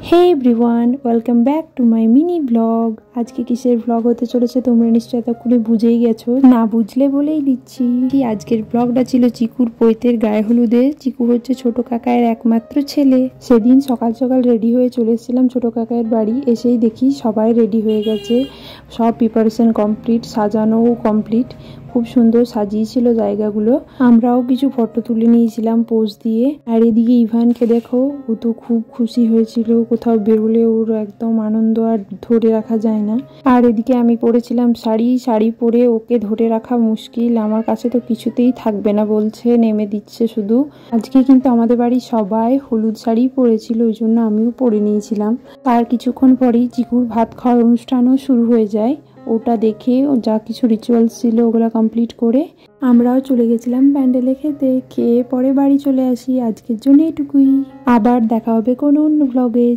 Hey everyone, welcome back to my mini blog. আজকে কিসের blog হতে চলেছে তোমরা নিশ্চয়ই এতক্ষণে বুঝেই গেছো, না বুঝলে বলেই দিচ্ছি। আজকের ব্লগটা ছিল চিকুর পৈতের গায়ে হলুদে। চিকু হচ্ছে ছোট কাকায়ের একমাত্র ছেলে। সেদিন সকাল সকাল রেডি হয়ে চলে এসেছিলাম ছোট কাকায়ের বাড়ি। এসেই দেখি সবাই রেডি হয়ে গেছে, সব প্রিপারেশন কমপ্লিট, সাজানোও কমপ্লিট। খুব সুন্দর সাজিয়েছিল জায়গাগুলো। আমরাও কিছু ফটো তুলে নিয়েছিলাম পোজ দিয়ে। আর এদিকে ইভানকে দেখো, ও তো খুব খুশি হয়েছিল। কোথাও বেরোলে ওর একদম আনন্দ আর ধরে রাখা যায় না। আর এদিকে আমি পরেছিলাম শাড়ি পরে ওকে ধরে রাখা মুশকিল। আমার কাছে তো কিছুতেই থাকবে না বলছে, নেমে দিচ্ছে শুধু। আজকে কিন্তু আমাদের বাড়ি সবাই হলুদ শাড়ি পরেছিল, ওই জন্য আমিও পরে নিয়েছিলাম। তার কিছুক্ষণ পরেই চিকুর ভাত খাওয়ার অনুষ্ঠানও শুরু হয়ে যায়। ওটা দেখে ও যা কিছু রিচুয়ালস ছিল ওগুলো কমপ্লিট করে আমরাও চলে গেছিলাম প্যান্ডেলে খেতে। খেয়ে পরে বাড়ি চলে আসি। আজকের জন্য এটুকুই, আবার দেখা হবে কোনো অন্য ব্লগে।